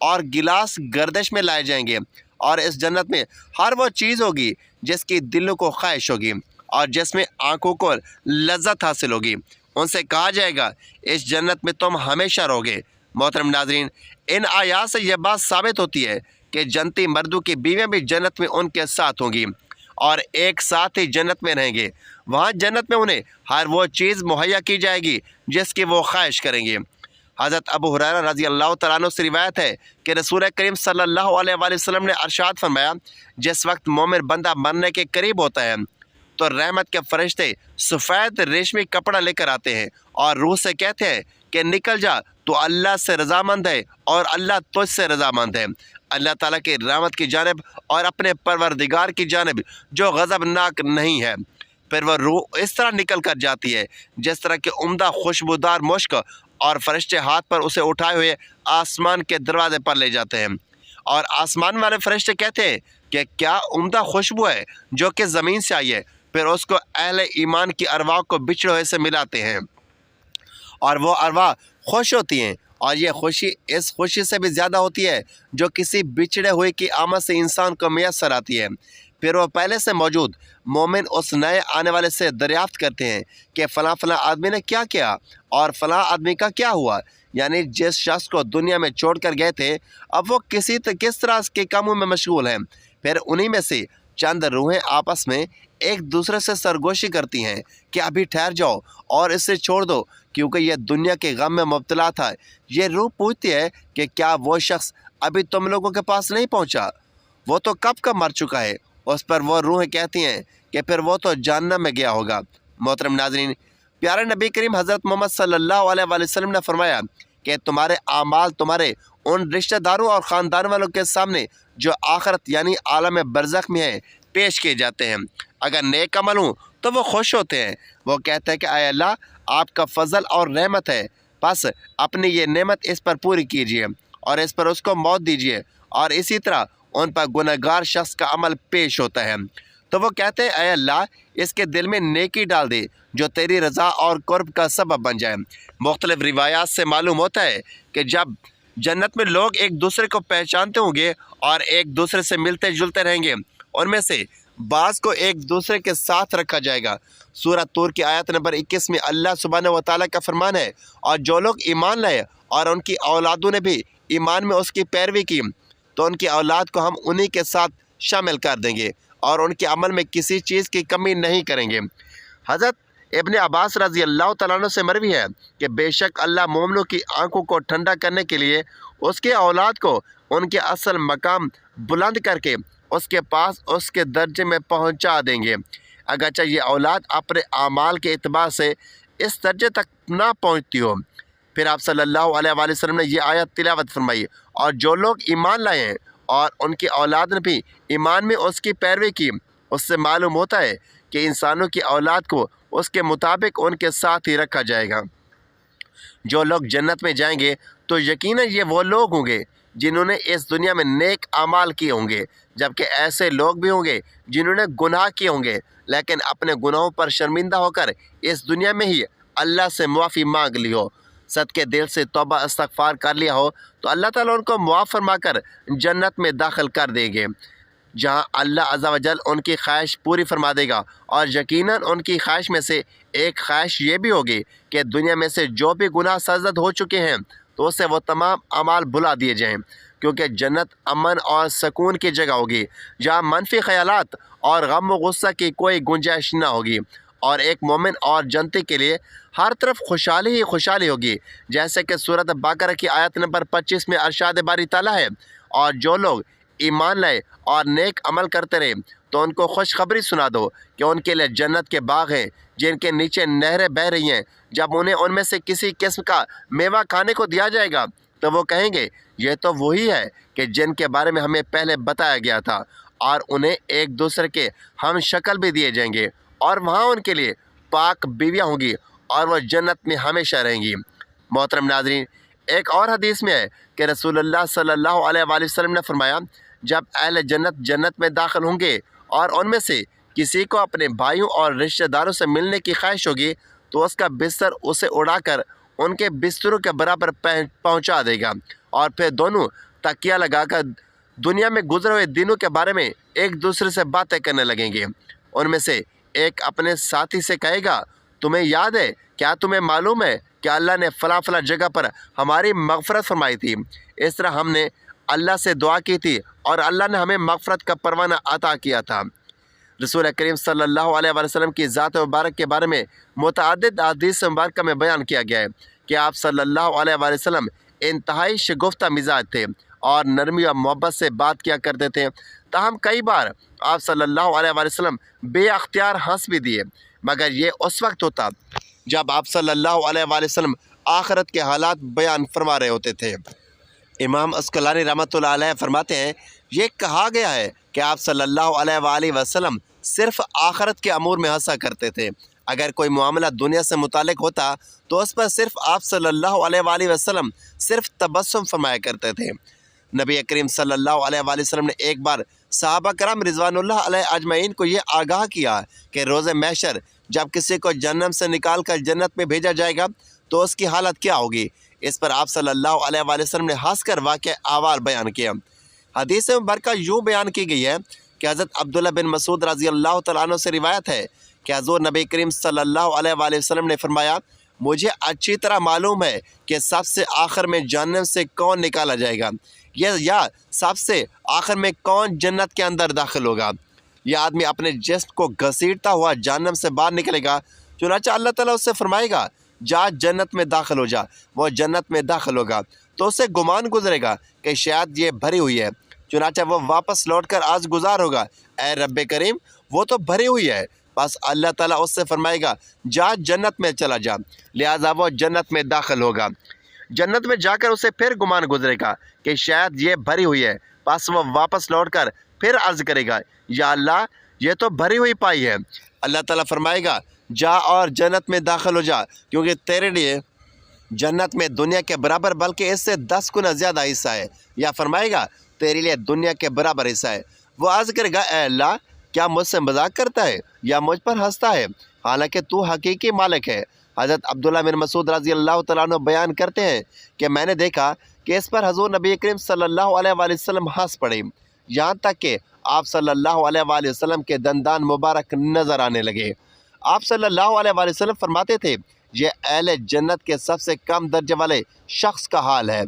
اور گلاس گردش میں لائے جائیں گے، اور اس جنت میں ہر وہ چیز ہوگی جس کی دلوں کو خواہش ہوگی اور جس میں آنکھوں کو لذت حاصل ہوگی۔ ان سے کہا جائے گا اس جنت میں تم ہمیشہ رہو گے۔ محترم ناظرین، ان آیات سے یہ بات ثابت ہوتی ہے کہ جنتی مردوں کی بیویاں بھی جنت میں ان کے ساتھ ہوں گی اور ایک ساتھ ہی جنت میں رہیں گے۔ وہاں جنت میں انہیں ہر وہ چیز مہیا کی جائے گی جس کی وہ خواہش کریں گے۔ حضرت ابو ہریرہ رضی اللہ تعالیٰ عنہ سے روایت ہے کہ رسول کریم صلی اللہ علیہ وآلہ وسلم نے ارشاد فرمایا، جس وقت مومن بندہ مرنے کے قریب ہوتا ہے تو رحمت کے فرشتے سفید ریشمی کپڑا لے کر آتے ہیں اور روح سے کہتے ہیں کہ نکل جا، تو اللہ سے رضامند ہے اور اللہ تجھ سے رضامند ہے، اللہ تعالیٰ کی رحمت کی جانب اور اپنے پروردگار کی جانب جو غضبناک نہیں ہے۔ پھر وہ روح اس طرح نکل کر جاتی ہے جس طرح کہ عمدہ خوشبودار مشک، اور فرشتے ہاتھ پر اسے اٹھائے ہوئے آسمان کے دروازے پر لے جاتے ہیں، اور آسمان والے فرشتے کہتے ہیں کہ کیا عمدہ خوشبو ہے جو کہ زمین سے آئی ہے۔ پھر اس کو اہل ایمان کی ارواح کو بچھڑے ہوئے سے ملاتے ہیں اور وہ ارواح خوش ہوتی ہیں، اور یہ خوشی اس خوشی سے بھی زیادہ ہوتی ہے جو کسی بچھڑے ہوئے کی آمد سے انسان کو میسر آتی ہے۔ پھر وہ پہلے سے موجود مومن اس نئے آنے والے سے دریافت کرتے ہیں کہ فلاں فلاں آدمی نے کیا کیا اور فلاں آدمی کا کیا ہوا، یعنی جس شخص کو دنیا میں چھوڑ کر گئے تھے اب وہ کس طرح کے کاموں میں مشغول ہیں۔ پھر انہی میں سے چند روحیں آپس میں ایک دوسرے سے سرگوشی کرتی ہیں کہ ابھی ٹھہر جاؤ اور اسے چھوڑ دو کیونکہ یہ دنیا کے غم میں مبتلا تھا۔ یہ روح پوچھتی ہے کہ کیا وہ شخص ابھی تم لوگوں کے پاس نہیں پہنچا، وہ تو کب کا مر چکا ہے۔ اس پر وہ روحیں کہتی ہیں کہ پھر وہ تو جہنم میں گیا ہوگا۔ محترم ناظرین، پیارے نبی کریم حضرت محمد صلی اللہ علیہ وآلہ وسلم نے فرمایا کہ تمہارے اعمال تمہارے ان رشتہ داروں اور خاندان والوں کے سامنے جو آخرت یعنی عالم برزخ میں ہیں پیش کیے جاتے ہیں۔ اگر نیک عمل ہوں تو وہ خوش ہوتے ہیں، وہ کہتے ہیں کہ اے اللہ، آپ کا فضل اور رحمت ہے، بس اپنی یہ نعمت اس پر پوری کیجیے اور اس پر اس کو موت دیجیے، اور اسی طرح ان پر گنہگار شخص کا عمل پیش ہوتا ہے تو وہ کہتے ہیں اے اللہ، اس کے دل میں نیکی ڈال دے جو تیری رضا اور قرب کا سبب بن جائے۔ مختلف روایات سے معلوم ہوتا ہے کہ جب جنت میں لوگ ایک دوسرے کو پہچانتے ہوں گے اور ایک دوسرے سے ملتے جلتے رہیں گے، ان میں سے بعض کو ایک دوسرے کے ساتھ رکھا جائے گا۔ سورہ طور کی آیت نمبر 21 میں اللہ سبحانہ و تعالیٰ کا فرمان ہے، اور جو لوگ ایمان لائے اور ان کی اولادوں نے بھی ایمان میں اس کی پیروی کی تو ان کی اولاد کو ہم انہی کے ساتھ شامل کر دیں گے اور ان کے عمل میں کسی چیز کی کمی نہیں کریں گے۔ حضرت ابن عباس رضی اللہ تعالیٰ عنہ سے مروی ہے کہ بے شک اللہ مومنوں کی آنکھوں کو ٹھنڈا کرنے کے لیے اس کے اولاد کو ان کے اصل مقام بلند کر کے اس کے پاس اس کے درجے میں پہنچا دیں گے، اگرچہ یہ اولاد اپنے اعمال کے اعتبار سے اس درجے تک نہ پہنچتی ہو۔ پھر آپ صلی اللہ علیہ وآلہ وسلم نے یہ آیت تلاوت فرمائی، اور جو لوگ ایمان لائے ہیں اور ان کی اولاد نے بھی ایمان میں اس کی پیروی کی، اس سے معلوم ہوتا ہے کہ انسانوں کی اولاد کو اس کے مطابق ان کے ساتھ ہی رکھا جائے گا۔ جو لوگ جنت میں جائیں گے تو یقیناً یہ وہ لوگ ہوں گے جنہوں نے اس دنیا میں نیک اعمال کیے ہوں گے، جبکہ ایسے لوگ بھی ہوں گے جنہوں نے گناہ کیے ہوں گے لیکن اپنے گناہوں پر شرمندہ ہو کر اس دنیا میں ہی اللہ سے معافی مانگ لی ہو، صدقے دل سے توبہ استغفار کر لیا ہو، تو اللہ تعالیٰ ان کو معاف فرما کر جنت میں داخل کر دیں گے، جہاں اللہ عز و جل ان کی خواہش پوری فرما دے گا۔ اور یقیناً ان کی خواہش میں سے ایک خواہش یہ بھی ہوگی کہ دنیا میں سے جو بھی گناہ سرزد ہو چکے ہیں تو اسے وہ تمام اعمال بھلا دیے جائیں، کیونکہ جنت امن اور سکون کی جگہ ہوگی جہاں منفی خیالات اور غم و غصہ کی کوئی گنجائش نہ ہوگی، اور ایک مومن اور جنتی کے لیے ہر طرف خوشحالی ہی خوشحالی ہوگی، جیسے کہ سورۃ بقرہ کی آیت نمبر 25 میں ارشاد باری تعالیٰ ہے، اور جو لوگ ایمان لائے اور نیک عمل کرتے رہے تو ان کو خوشخبری سنا دو کہ ان کے لیے جنت کے باغ ہیں جن کے نیچے نہریں بہہ رہی ہیں، جب انہیں ان میں سے کسی قسم کا میوہ کھانے کو دیا جائے گا تو وہ کہیں گے یہ تو وہی ہے کہ جن کے بارے میں ہمیں پہلے بتایا گیا تھا، اور انہیں ایک دوسرے کے ہم شکل بھی دیے جائیں گے، اور وہاں ان کے لیے پاک بیویاں ہوں گی اور وہ جنت میں ہمیشہ رہیں گی۔ محترم ناظرین، ایک اور حدیث میں ہے کہ رسول اللہ صلی اللہ علیہ وآلہ وسلم نے فرمایا، جب اہل جنت جنت میں داخل ہوں گے اور ان میں سے کسی کو اپنے بھائیوں اور رشتہ داروں سے ملنے کی خواہش ہوگی تو اس کا بستر اسے اڑا کر ان کے بستروں کے برابر پہنچا دے گا، اور پھر دونوں تکیہ لگا کر دنیا میں گزرے ہوئے دنوں کے بارے میں ایک دوسرے سے باتیں کرنے لگیں گے۔ ان میں سے ایک اپنے ساتھی سے کہے گا، تمہیں یاد ہے، کیا تمہیں معلوم ہے کہ اللہ نے فلاں فلاں جگہ پر ہماری مغفرت فرمائی تھی؟ اس طرح ہم نے اللہ سے دعا کی تھی اور اللہ نے ہمیں مغفرت کا پروانہ عطا کیا تھا۔ رسول کریم صلی اللہ علیہ وسلم کی ذات مبارک کے بارے میں متعدد احادیث مبارکہ میں بیان کیا گیا ہے کہ آپ صلی اللہ علیہ وسلم انتہائی شگفتہ مزاج تھے اور نرمی اور محبت سے بات کیا کرتے تھے۔ تاہم کئی بار آپ صلی اللہ علیہ وسلم بے اختیار ہنس بھی دیے، مگر یہ اس وقت ہوتا جب آپ صلی اللہ علیہ وسلم آخرت کے حالات بیان فرما رہے ہوتے تھے۔ امام اسقلانی رحمۃ اللہ علیہ فرماتے ہیں، یہ کہا گیا ہے کہ آپ صلی اللہ علیہ وآلہ وسلم صرف آخرت کے امور میں ہنسا کرتے تھے۔ اگر کوئی معاملہ دنیا سے متعلق ہوتا تو اس پر صرف آپ صلی اللہ علیہ وآلہ وسلم صرف تبسم فرمایا کرتے تھے۔ نبی کریم صلی اللہ علیہ وآلہ وسلم نے ایک بار صحابہ کرام رضوان اللہ علیہ اجمعین کو یہ آگاہ کیا کہ روز محشر جب کسی کو جہنم سے نکال کر جنت میں بھیجا جائے گا تو اس کی حالت کیا ہوگی؟ اس پر آپ صلی اللہ علیہ وآلہ وسلم نے ہنس کر واقعہ احوال بیان کیا۔ حدیث مبارکہ یوں بیان کی گئی ہے کہ حضرت عبداللہ بن مسعود رضی اللہ تعالیٰ عنہ سے روایت ہے کہ حضور نبی کریم صلی اللہ علیہ وآلہ وسلم نے فرمایا، مجھے اچھی طرح معلوم ہے کہ سب سے آخر میں جہنم سے کون نکالا جائے گا، یا سب سے آخر میں کون جنت کے اندر داخل ہوگا۔ یہ آدمی اپنے جسم کو گھسیٹتا ہوا جہنم سے باہر نکلے گا، چنانچہ اللہ تعالیٰ اس سے فرمائے گا، جا جنت میں داخل ہو جا۔ وہ جنت میں داخل ہوگا تو اسے گمان گزرے گا کہ شاید یہ بھری ہوئی ہے، چنانچہ وہ واپس لوٹ کر آج گزار ہوگا، اے رب کریم وہ تو بھری ہوئی ہے۔ بس اللہ تعالیٰ اس سے فرمائے گا، جا جنت میں چلا جا، لہٰذا وہ جنت میں داخل ہوگا۔ جنت میں جا کر اسے پھر گمان گزرے گا کہ شاید یہ بھری ہوئی ہے، بس وہ واپس لوٹ کر پھر عرض کرے گا، یا اللہ یہ تو بھری ہوئی پائی ہے۔ اللہ تعالیٰ فرمائے گا، جا اور جنت میں داخل ہو جا، کیونکہ تیرے لیے جنت میں دنیا کے برابر بلکہ اس سے 10 گنا زیادہ حصہ ہے، یا فرمائے گا تیرے لیے دنیا کے برابر حصہ ہے۔ وہ عرض کرے گا، اے اللہ کیا مجھ سے مذاق کرتا ہے یا مجھ پر ہنستا ہے، حالانکہ تو حقیقی مالک ہے۔ حضرت عبداللہ بن مسعود رضی اللہ تعالیٰ عنہ بیان کرتے ہیں کہ میں نے دیکھا کہ اس پر حضور نبی کریم صلی اللہ علیہ وآلہ وسلم ہنس پڑے، یہاں تک کہ آپ صلی اللہ علیہ وآلہ وسلم کے دندان مبارک نظر آنے لگے۔ آپ صلی اللہ علیہ وآلہ وسلم فرماتے تھے، یہ اہل جنت کے سب سے کم درجے والے شخص کا حال ہے۔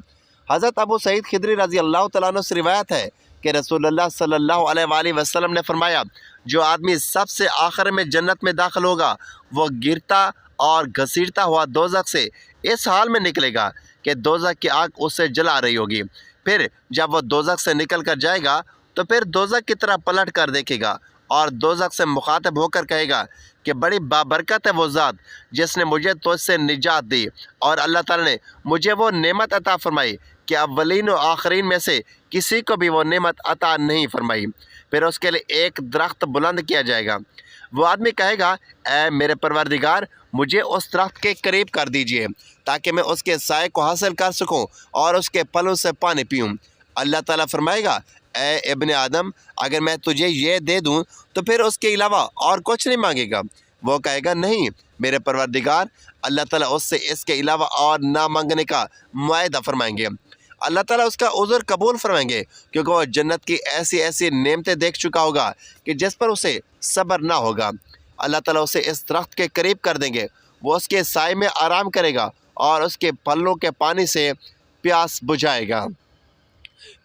حضرت ابو سعید خدری رضی اللہ تعالیٰ عنہ سے روایت ہے کہ رسول اللہ صلی اللہ علیہ وآلہ وسلم نے فرمایا، جو آدمی سب سے آخر میں جنت میں داخل ہوگا وہ گرتا اور گھسیٹتا ہوا دوزخ سے اس حال میں نکلے گا کہ دوزخ کی آگ اسے جلا رہی ہوگی۔ پھر جب وہ دوزخ سے نکل کر جائے گا تو پھر دوزخ کی طرح پلٹ کر دیکھے گا اور دوزخ سے مخاطب ہو کر کہے گا کہ بڑی بابرکت ہے وہ ذات جس نے مجھے تجھ سے نجات دی، اور اللہ تعالیٰ نے مجھے وہ نعمت عطا فرمائی کہ اولین و آخرین میں سے کسی کو بھی وہ نعمت عطا نہیں فرمائی۔ پھر اس کے لیے ایک درخت بلند کیا جائے گا۔ وہ آدمی کہے گا، اے میرے پروردگار مجھے اس درخت کے قریب کر دیجئے تاکہ میں اس کے سائے کو حاصل کر سکوں اور اس کے پھلوں سے پانی پیوں۔ اللہ تعالیٰ فرمائے گا، اے ابن آدم اگر میں تجھے یہ دے دوں تو پھر اس کے علاوہ اور کچھ نہیں مانگے گا؟ وہ کہے گا، نہیں میرے پروردگار۔ اللہ تعالیٰ اس سے اس کے علاوہ اور نہ مانگنے کا معاہدہ فرمائیں گے۔ اللہ تعالیٰ اس کا عذر قبول فرمائیں گے، کیونکہ وہ جنت کی ایسی ایسی نعمتیں دیکھ چکا ہوگا کہ جس پر اسے صبر نہ ہوگا۔ اللہ تعالیٰ اسے اس درخت کے قریب کر دیں گے، وہ اس کے سائے میں آرام کرے گا اور اس کے پھلوں کے پانی سے پیاس بجھائے گا۔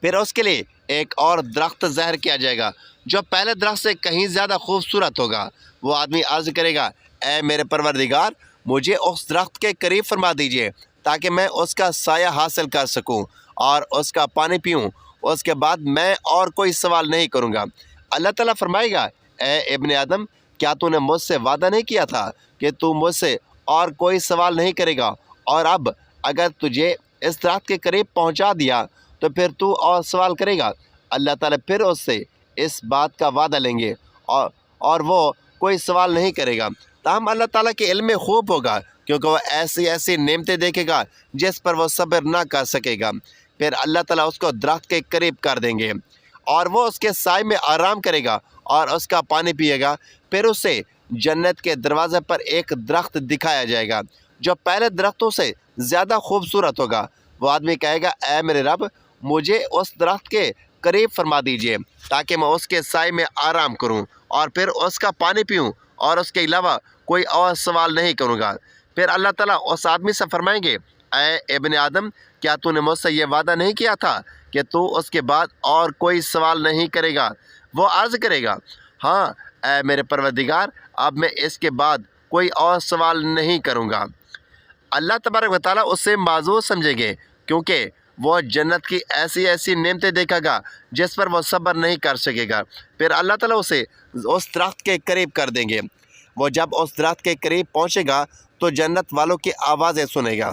پھر اس کے لیے ایک اور درخت ظاہر کیا جائے گا جو پہلے درخت سے کہیں زیادہ خوبصورت ہوگا۔ وہ آدمی عرض کرے گا، اے میرے پروردگار مجھے اس درخت کے قریب فرما دیجئے تاکہ میں اس کا سایہ حاصل کر سکوں اور اس کا پانی پیوں، اس کے بعد میں اور کوئی سوال نہیں کروں گا۔ اللہ تعالیٰ فرمائے گا، اے ابن آدم کیا تو نے مجھ سے وعدہ نہیں کیا تھا کہ تو مجھ سے اور کوئی سوال نہیں کرے گا، اور اب اگر تجھے اس درخت کے قریب پہنچا دیا تو پھر تو اور سوال کرے گا؟ اللہ تعالیٰ پھر اس سے اس بات کا وعدہ لیں گے اور وہ کوئی سوال نہیں کرے گا۔ تاہم اللہ تعالیٰ کے علم میں خوب ہوگا، کیونکہ وہ ایسی ایسی نعمتیں دیکھے گا جس پر وہ صبر نہ کر سکے گا۔ پھر اللہ تعالیٰ اس کو درخت کے قریب کر دیں گے اور وہ اس کے سائے میں آرام کرے گا اور اس کا پانی پیے گا۔ پھر اسے جنت کے دروازے پر ایک درخت دکھایا جائے گا جو پہلے درختوں سے زیادہ خوبصورت ہوگا۔ وہ آدمی کہے گا اے میرے رب مجھے اس درخت کے قریب فرما دیجئے تاکہ میں اس کے سائے میں آرام کروں اور پھر اس کا پانی پیوں اور اس کے علاوہ کوئی اور سوال نہیں کروں گا۔ پھر اللہ تعالیٰ اس آدمی سے فرمائیں گے اے ابن آدم کیا تو نے مجھ سے یہ وعدہ نہیں کیا تھا کہ تو اس کے بعد اور کوئی سوال نہیں کرے گا؟ وہ عرض کرے گا ہاں اے میرے پروردگار اب میں اس کے بعد کوئی اور سوال نہیں کروں گا۔ اللہ تبارک و تعالیٰ اس سے معذور سمجھیں گے کیونکہ وہ جنت کی ایسی ایسی نعمتیں دیکھے گا جس پر وہ صبر نہیں کر سکے گا۔ پھر اللہ تعالیٰ اسے اس درخت کے قریب کر دیں گے۔ وہ جب اس درخت کے قریب پہنچے گا تو جنت والوں کی آوازیں سنے گا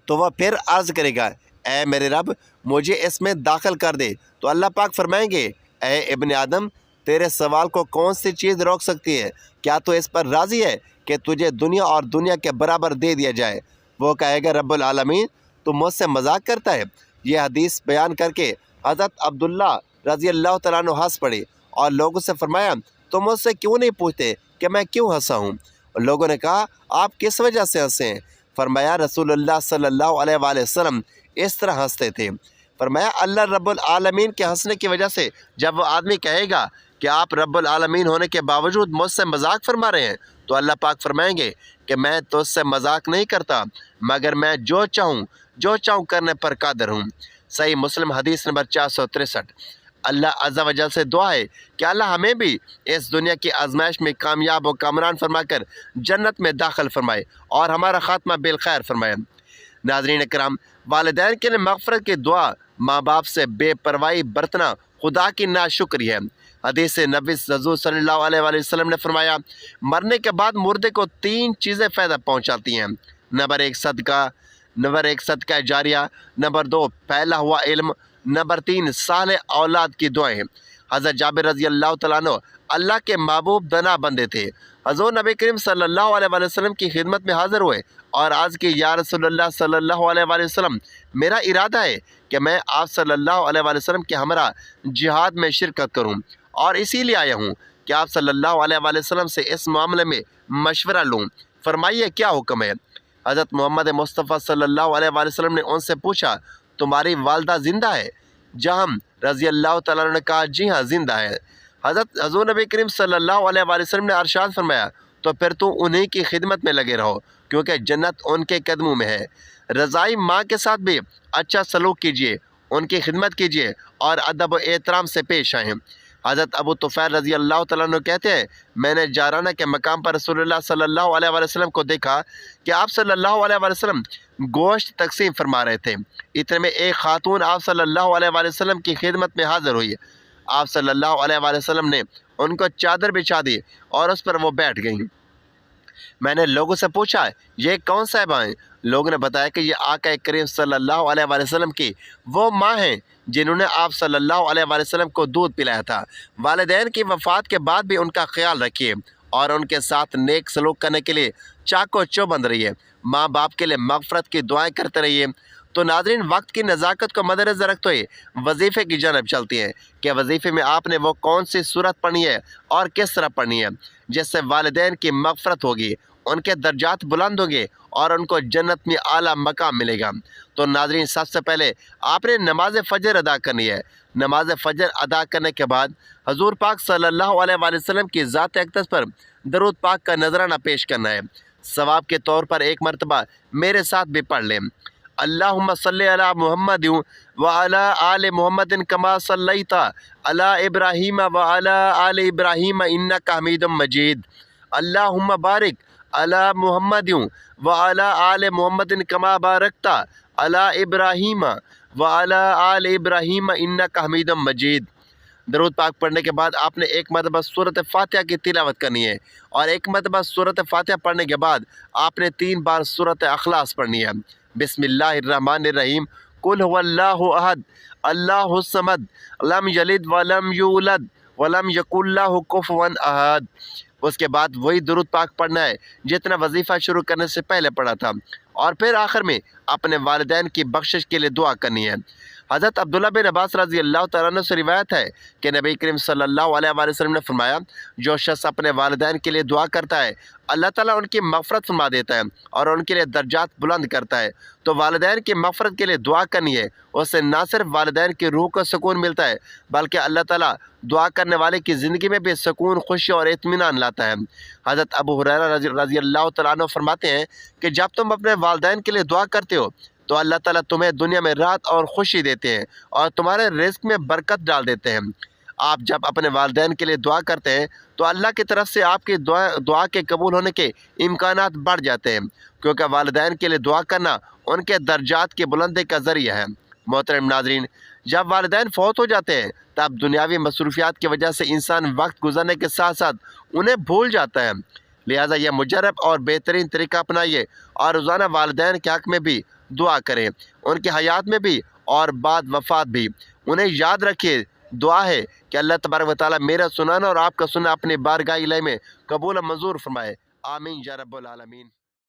تو وہ پھر عرض کرے گا اے میرے رب مجھے اس میں داخل کر دے۔ تو اللہ پاک فرمائیں گے اے ابن آدم تیرے سوال کو کون سی چیز روک سکتی ہے؟ کیا تو اس پر راضی ہے کہ تجھے دنیا اور دنیا کے برابر دے دیا جائے؟ وہ کہے گا رب العالمین تو مجھ سے مذاق کرتا ہے۔ یہ حدیث بیان کر کے حضرت عبداللہ رضی اللہ تعالیٰ عنہ ہنس پڑے اور لوگوں سے فرمایا تم مجھ سے کیوں نہیں پوچھتے کہ میں کیوں ہنسا ہوں؟ لوگوں نے کہا آپ کس وجہ سے ہنسے ہیں؟ فرمایا رسول اللہ صلی اللہ علیہ وآلہ وسلم اس طرح ہنستے تھے۔ فرمایا اللہ رب العالمین کے ہنسنے کی وجہ سے جب وہ آدمی کہے گا کہ آپ رب العالمین ہونے کے باوجود مجھ سے مذاق فرما رہے ہیں تو اللہ پاک فرمائیں گے کہ میں تو اس سے مذاق نہیں کرتا مگر میں جو چاہوں کرنے پر قادر ہوں۔ صحیح مسلم حدیث نمبر 463۔ اللہ عز و جل سے دعا ہے کہ اللہ ہمیں بھی اس دنیا کی آزمائش میں کامیاب و کامران فرما کر جنت میں داخل فرمائے اور ہمارا خاتمہ بالخیر فرمائے۔ ناظرین اکرام والدین کے لیے مغفرت کی دعا ماں باپ سے بے پرواہی برتنا خدا کی ناشکری ہے۔ حدیث نبی حضور صلی اللہ علیہ وآلہ وسلم نے فرمایا مرنے کے بعد مردے کو 3 چیزیں فائدہ پہنچاتی ہیں۔ نمبر 1 صدقہ جاریہ، نمبر 2 پھیلا ہوا علم، نمبر 3 صالح اولاد کی دعائیں۔ حضرت جابر رضی اللہ تعالیٰ عنہ اللہ کے محبوب دنا بندے تھے۔ حضور نبی کریم صلی اللہ علیہ وآلہ وسلم کی خدمت میں حاضر ہوئے اور عرض کی یا رسول اللہ صلی اللہ علیہ وآلہ وسلم میرا ارادہ ہے کہ میں آپ صلی اللہ علیہ وآلہ وسلم کے ہمراہ جہاد میں شرکت کروں اور اسی لیے آیا ہوں کہ آپ صلی اللہ علیہ وآلہ وسلم سے اس معاملے میں مشورہ لوں، فرمائیے کیا حکم ہے؟ حضرت محمد مصطفیٰ صلی اللہ علیہ وآلہ وسلم نے ان سے پوچھا تمہاری والدہ زندہ ہے؟ جہم رضی اللہ تعالیٰ عنہ نے کہا جی ہاں زندہ ہے۔ حضور نبی کریم صلی اللہ علیہ وآلہ وسلم نے ارشاد فرمایا تو پھر تو انہی کی خدمت میں لگے رہو کیونکہ جنت ان کے قدموں میں ہے۔ رضائی ماں کے ساتھ بھی اچھا سلوک کیجیے، ان کی خدمت کیجیے اور ادب و احترام سے پیش آئیں۔ حضرت ابو طفیل رضی اللہ تعالیٰ عنہ کہتے ہیں میں نے جارانہ کے مقام پر رسول اللہ صلی اللہ علیہ وآلہ وسلم کو دیکھا کہ آپ صلی اللہ علیہ وآلہ وسلم گوشت تقسیم فرما رہے تھے۔ اتنے میں ایک خاتون آپ صلی اللہ علیہ وآلہ وسلم کی خدمت میں حاضر ہوئی۔ آپ صلی اللہ علیہ وآلہ وسلم نے ان کو چادر بچھا دی اور اس پر وہ بیٹھ گئیں۔ میں نے لوگوں سے پوچھا یہ کون صاحبہ ہیں؟ لوگوں نے بتایا کہ یہ آقا کریم صلی اللہ علیہ وآلہ وسلم کی وہ ماں ہیں جنہوں نے آپ صلی اللہ علیہ وآلہ وسلم کو دودھ پلایا تھا۔ والدین کی وفات کے بعد بھی ان کا خیال رکھیے اور ان کے ساتھ نیک سلوک کرنے کے لیے چاق و چوبند رہیے۔ ماں باپ کے لیے مغفرت کی دعائیں کرتے رہیے۔ تو ناظرین وقت کی نزاکت کو مد نظر رکھتے ہوئے وظیفے کی جانب چلتی ہیں کہ وظیفے میں آپ نے وہ کون سی صورت پڑھنی ہے اور کس طرح پڑھنی ہے جس سے والدین کی مغفرت ہوگی، ان کے درجات بلند ہوں گے اور ان کو جنت میں اعلیٰ مقام ملے گا۔ تو ناظرین سب سے پہلے آپ نے نماز فجر ادا کرنی ہے۔ نماز فجر ادا کرنے کے بعد حضور پاک صلی اللہ علیہ وآلہ وسلم کی ذات اقدس پر درود پاک کا نذرانہ پیش کرنا ہے۔ ثواب کے طور پر ایک مرتبہ میرے ساتھ بھی پڑھ لیں اللہم صلی علی محمد وعلی آل محمد کما صلیت علی ابراہیم وعلی آل ابراہیم انک حمید مجید۔ اللہم بارک علی محمد وعلی آل محمد کما بارکت علی ابراہیم وعلی آل ابراہیم انک حمید مجید۔ درود پاک پڑھنے کے بعد آپ نے ایک مرتبہ سورۃ فاتحہ کی تلاوت کرنی ہے اور ایک مرتبہ سورۃ فاتحہ پڑھنے کے بعد آپ نے 3 بار سورۃ اخلاص پڑھنی ہے۔ بسم اللہ الرحمن الرحیم قل هو اللہ احد اللہ الصمد لم یلد ولم یولد ولم یکن لہ کفوا احد۔ اس کے بعد وہی درود پاک پڑھنا ہے جتنا وظیفہ شروع کرنے سے پہلے پڑھا تھا اور پھر آخر میں اپنے والدین کی بخشش کے لیے دعا کرنی ہے۔ حضرت عبداللہ بن عباس رضی اللہ تعالیٰ عنہ سے روایت ہے کہ نبی کریم صلی اللہ علیہ وآلہ وسلم نے فرمایا، جو شخص اپنے والدین کے لیے دعا کرتا ہے اللہ تعالیٰ ان کی مغفرت فرما دیتا ہے اور ان کے لیے درجات بلند کرتا ہے۔ تو والدین کی مغفرت کے لیے دعا کرنی ہے، اس سے نہ صرف والدین کی روح کو سکون ملتا ہے بلکہ اللہ تعالیٰ دعا کرنے والے کی زندگی میں بھی سکون، خوشی اور اطمینان لاتا ہے۔ حضرت ابو ہریرہ رضی اللہ تعالیٰ عنہ فرماتے ہیں کہ جب تم اپنے والدین کے لیے دعا کرتے ہو تو اللہ تعالیٰ تمہیں دنیا میں راحت اور خوشی دیتے ہیں اور تمہارے رزق میں برکت ڈال دیتے ہیں۔ آپ جب اپنے والدین کے لیے دعا کرتے ہیں تو اللہ کی طرف سے آپ کی دعا کے قبول ہونے کے امکانات بڑھ جاتے ہیں، کیونکہ والدین کے لیے دعا کرنا ان کے درجات کی بلندی کا ذریعہ ہے۔ محترم ناظرین، جب والدین فوت ہو جاتے ہیں تب دنیاوی مصروفیات کی وجہ سے انسان وقت گزرنے کے ساتھ ساتھ انہیں بھول جاتا ہے، لہٰذا یہ مجرب اور بہترین طریقہ اپنائیے اور روزانہ والدین کے حق میں بھی دعا کریں، ان کی حیات میں بھی اور بعد وفات بھی۔ انہیں یاد رکھیے، دعا ہے کہ اللہ تبارک و تعالیٰ میرا سنانا اور آپ کا سننا اپنی بارگاہ الہی میں قبول و منظور فرمائے۔ آمین یا رب العالمین۔